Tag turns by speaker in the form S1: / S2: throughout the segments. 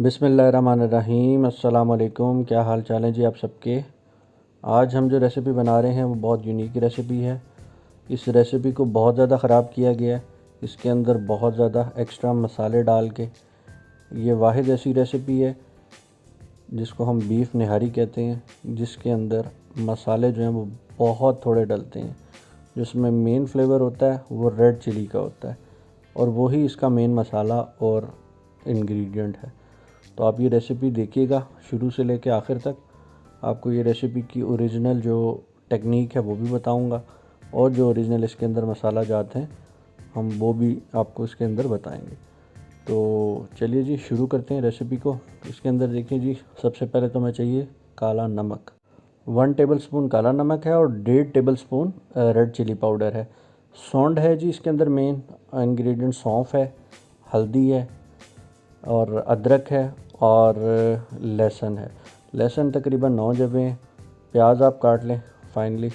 S1: बिस्मिल्लाहिर्रहमानिर्रहीम। अस्सलाम वालेकुम। क्या हाल चाल है जी आप सबके। आज हम जो रेसिपी बना रहे हैं वो बहुत यूनिक रेसिपी है। इस रेसिपी को बहुत ज़्यादा ख़राब किया गया है। इसके अंदर बहुत ज़्यादा एक्स्ट्रा मसाले डाल के ये वाहिद ऐसी रेसिपी है जिसको हम बीफ निहारी कहते हैं, जिसके अंदर मसाले जो हैं वो बहुत थोड़े डलते हैं। जिसमें मेन फ्लेवर होता है वो रेड चिली का होता है और वही इसका मेन मसाला और इंग्रेडिएंट है। तो आप ये रेसिपी देखिएगा शुरू से लेकर आखिर तक। आपको ये रेसिपी की ओरिजिनल जो टेक्निक है वो भी बताऊंगा और जो ओरिजिनल इसके अंदर मसाला जाते हैं हम वो भी आपको इसके अंदर बताएंगे। तो चलिए जी शुरू करते हैं रेसिपी को। इसके अंदर देखिए जी, सबसे पहले तो हमें चाहिए काला नमक। 1 टेबलस्पून काला नमक है और 1.5 टेबलस्पून रेड चिली पाउडर है। सौंठ है जी, इसके अंदर मेन इंग्रेडिएंट सौंफ है, हल्दी है और अदरक है और लहसुन है। लहसुन तकरीबन 9 जबें। प्याज आप काट लें फाइनली।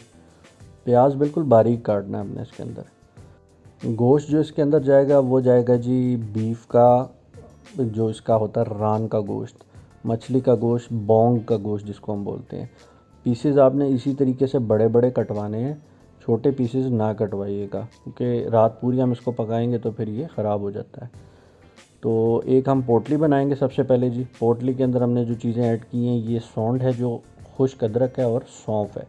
S1: प्याज बिल्कुल बारीक काटना है हमने इसके अंदर। गोश्त जो इसके अंदर जाएगा वो जाएगा जी बीफ का, जो इसका होता है रान का गोश्त, मछली का गोश्त, बोंग का गोश्त जिसको हम बोलते हैं। पीसेस आपने इसी तरीके से बड़े बड़े कटवाने हैं, छोटे पीसेस ना कटवाइएगा क्योंकि रात पूरी हम इसको पकाएंगे तो फिर ये ख़राब हो जाता है। तो एक हम पोटली बनाएंगे सबसे पहले जी। पोटली के अंदर हमने जो चीज़ें ऐड की हैं, ये सौंठ है जो खुश्क अदरक है और सौंफ है,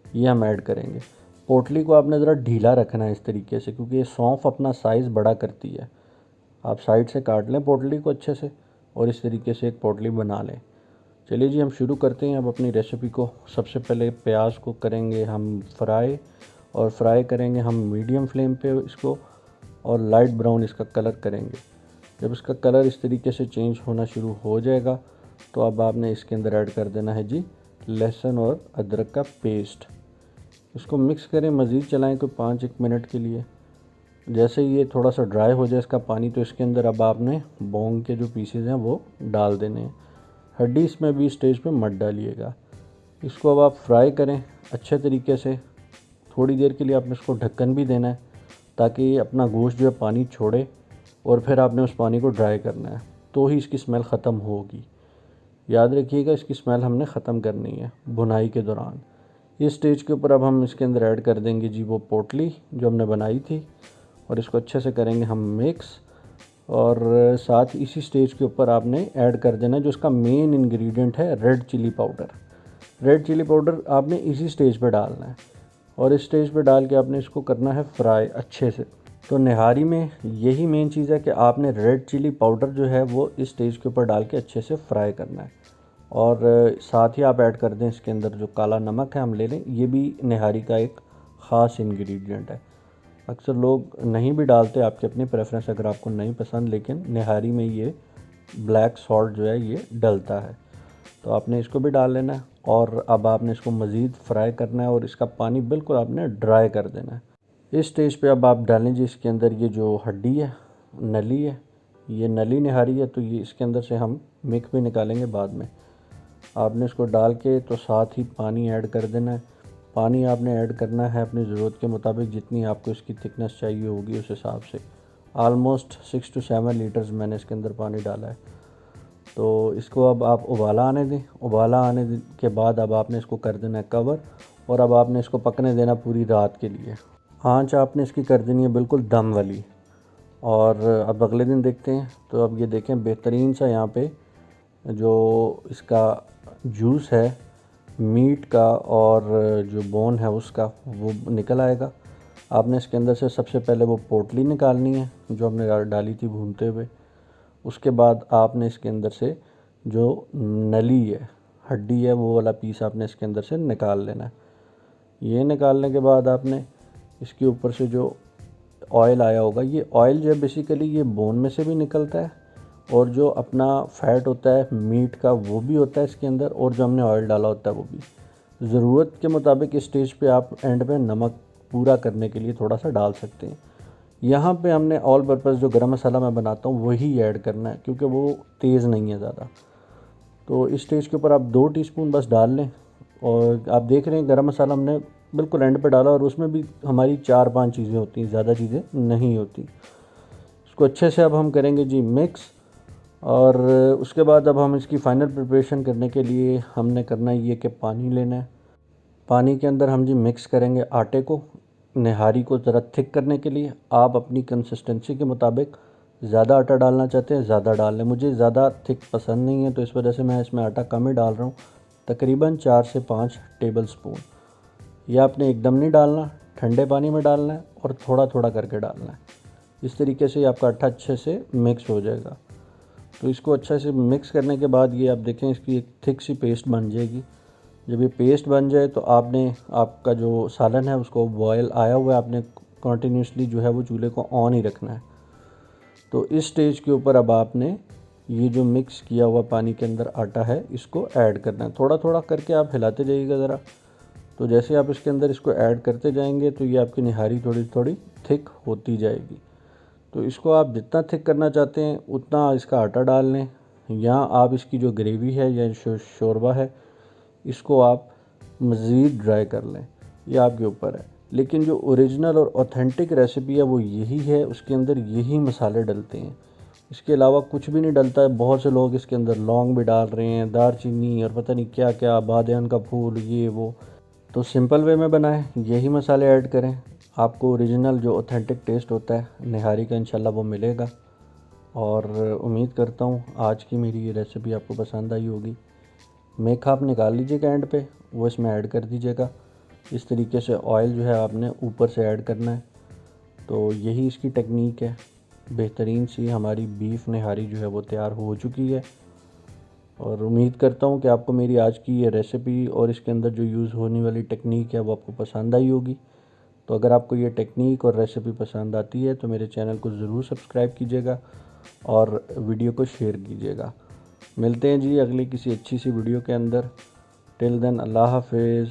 S1: ये हम ऐड करेंगे। पोटली को आपने ज़रा ढीला रखना है इस तरीके से क्योंकि ये सौंफ अपना साइज़ बड़ा करती है। आप साइड से काट लें पोटली को अच्छे से और इस तरीके से एक पोटली बना लें। चलिए जी हम शुरू करते हैं अब अपनी रेसिपी को। सबसे पहले प्याज को करेंगे हम फ्राई, और फ्राई करेंगे हम मीडियम फ्लेम पे इसको और लाइट ब्राउन इसका कलर करेंगे। जब इसका कलर इस तरीके से चेंज होना शुरू हो जाएगा तो अब आपने इसके अंदर ऐड कर देना है जी लहसुन और अदरक का पेस्ट। इसको मिक्स करें, मज़ीद चलाएं कोई 5-1 मिनट के लिए। जैसे ये थोड़ा सा ड्राई हो जाए इसका पानी तो इसके अंदर अब आपने बोंग के जो पीसेज हैं वो डाल देने हैं। हड्डी इसमें भी स्टेज पे मत डालिएगा। इसको अब आप फ्राई करें अच्छे तरीके से। थोड़ी देर के लिए आपने इसको ढक्कन भी देना है ताकि अपना गोश्त जो है पानी छोड़े और फिर आपने उस पानी को ड्राई करना है, तो ही इसकी स्मेल ख़त्म होगी। याद रखिएगा इसकी स्मेल हमने ख़त्म करनी है भुनाई के दौरान। इस स्टेज के ऊपर अब हम इसके अंदर ऐड कर देंगे जी वो पोटली जो हमने बनाई थी और इसको अच्छे से करेंगे हम मिक्स। और साथ इसी स्टेज के ऊपर आपने ऐड कर देना जो इसका मेन इंग्रेडिएंट है red chilli powder. Red chilli powder आपने इसी स्टेज पे डालना है और इस स्टेज पे डाल के आपने इसको करना है फ्राई अच्छे से। तो निहारी में यही मेन चीज़ है कि आपने रेड चिली पाउडर जो है वो इस स्टेज के ऊपर डाल के अच्छे से फ्राई करना है। और साथ ही आप ऐड कर दें इसके अंदर जो काला नमक है हम ले लें, ये भी निहारी का एक ख़ास इंग्रेडिएंट है। अक्सर लोग नहीं भी डालते, आपकी अपनी प्रेफरेंस अगर आपको नहीं पसंद, लेकिन निहारी में ये ब्लैक सॉल्ट जो है ये डलता है। तो आपने इसको भी डाल लेना है और अब आपने इसको मज़ीद फ्राई करना है और इसका पानी बिल्कुल आपने ड्राई कर देना है। इस स्टेज पे अब आप डालें जी इसके अंदर ये जो हड्डी है, नली है, ये नली निहारी है, तो ये इसके अंदर से हम मिक भी निकालेंगे बाद में। आपने इसको डाल के तो साथ ही पानी ऐड कर देना है। पानी आपने ऐड करना है अपनी ज़रूरत के मुताबिक, जितनी आपको इसकी थिकनेस चाहिए होगी उस हिसाब से। आलमोस्ट 6 to 7 लीटर्स मैंने इसके अंदर पानी डाला है। तो इसको अब आप उबाला आने दें। उबाला आने के बाद अब आपने इसको कर देना है कवर और अब आपने इसको पकने देना पूरी रात के लिए। आँच आपने इसकी कर देनी है बिल्कुल दम वाली। और अब अगले दिन देखते हैं। तो अब ये देखें बेहतरीन सा यहाँ पे जो इसका जूस है मीट का और जो बोन है उसका वो निकल आएगा। आपने इसके अंदर से सबसे पहले वो पोटली निकालनी है जो हमने डाली थी भूनते हुए। उसके बाद आपने इसके अंदर से जो नली है, हड्डी है, वो वाला पीस आपने इसके अंदर से निकाल लेना है। ये निकालने के बाद आपने इसके ऊपर से जो ऑयल आया होगा, ये ऑयल जो है बेसिकली ये बोन में से भी निकलता है और जो अपना फ़ैट होता है मीट का वो भी होता है इसके अंदर, और जो हमने ऑयल डाला होता है वो भी। ज़रूरत के मुताबिक इस स्टेज पे आप एंड पे नमक पूरा करने के लिए थोड़ा सा डाल सकते हैं। यहाँ पे हमने ऑल पर्पज़ जो गरम मसाला मैं बनाता हूँ वही ऐड करना है क्योंकि वो तेज़ नहीं है ज़्यादा। तो इस स्टेज के ऊपर आप 2 टीस्पून बस डाल लें। और आप देख रहे हैं गरम मसाला हमने बिल्कुल एंड पे डाला और उसमें भी हमारी 4-5 चीज़ें होती हैं, ज़्यादा चीज़ें नहीं होती। इसको अच्छे से अब हम करेंगे जी मिक्स। और उसके बाद अब हम इसकी फ़ाइनल प्रिपरेशन करने के लिए हमने करना ये कि पानी लेना है। पानी के अंदर हम जी मिक्स करेंगे आटे को, निहारी को ज़रा थिक करने के लिए। आप अपनी कंसिस्टेंसी के मुताबिक ज़्यादा आटा डालना चाहते हैं ज़्यादा डाल लें। मुझे ज़्यादा थिक पसंद नहीं है, तो इस वजह से मैं इसमें आटा कम ही डाल रहा हूँ, तकरीबन 4 से 5 टेबल स्पून। यह आपने एकदम नहीं डालना, ठंडे पानी में डालना है और थोड़ा थोड़ा करके डालना है। इस तरीके से आपका आटा अच्छे से मिक्स हो जाएगा। तो इसको अच्छे से मिक्स करने के बाद ये आप देखें इसकी एक थिक सी पेस्ट बन जाएगी। जब ये पेस्ट बन जाए तो आपने आपका जो सालन है उसको बॉयल आया हुआ है, आपने कंटिन्यूसली जो है वो चूल्हे को ऑन ही रखना है। तो इस स्टेज के ऊपर अब आपने ये जो मिक्स किया हुआ पानी के अंदर आटा है इसको ऐड करना है। थोड़ा थोड़ा करके आप हिलाते जाइएगा ज़रा। तो जैसे आप इसके अंदर इसको ऐड करते जाएंगे तो ये आपकी निहारी थोड़ी थोड़ी थिक होती जाएगी। तो इसको आप जितना थिक करना चाहते हैं उतना इसका आटा डाल लें। या आप इसकी जो ग्रेवी है या शोरबा है इसको आप मज़ीद ड्राई कर लें, ये आपके ऊपर है। लेकिन जो ओरिजिनल और ऑथेंटिक रेसिपी है वो यही है, उसके अंदर यही मसाले डलते हैं, इसके अलावा कुछ भी नहीं डलता है। बहुत से लोग इसके अंदर लौंग भी डाल रहे हैं, दारचीनी और पता नहीं क्या क्या, बादियान का फूल, ये वो। तो सिंपल वे में बनाएं, यही मसाले ऐड करें, आपको ओरिजिनल जो ऑथेंटिक टेस्ट होता है निहारी का इंशाल्लाह वो मिलेगा। और उम्मीद करता हूँ आज की मेरी ये रेसिपी आपको पसंद आई होगी। मेखा आप निकाल लीजिएगा एंड पे, वो इसमें ऐड कर दीजिएगा। इस तरीके से ऑयल जो है आपने ऊपर से ऐड करना है। तो यही इसकी टेक्निक है। बेहतरीन सी हमारी बीफ निहारी जो है वो तैयार हो चुकी है। और उम्मीद करता हूँ कि आपको मेरी आज की ये रेसिपी और इसके अंदर जो यूज़ होने वाली टेक्निक है वो आपको पसंद आई होगी। तो अगर आपको ये टेक्निक और रेसिपी पसंद आती है तो मेरे चैनल को ज़रूर सब्सक्राइब कीजिएगा और वीडियो को शेयर कीजिएगा। मिलते हैं जी अगली किसी अच्छी सी वीडियो के अंदर। टिल देन अल्लाह हाफिज़।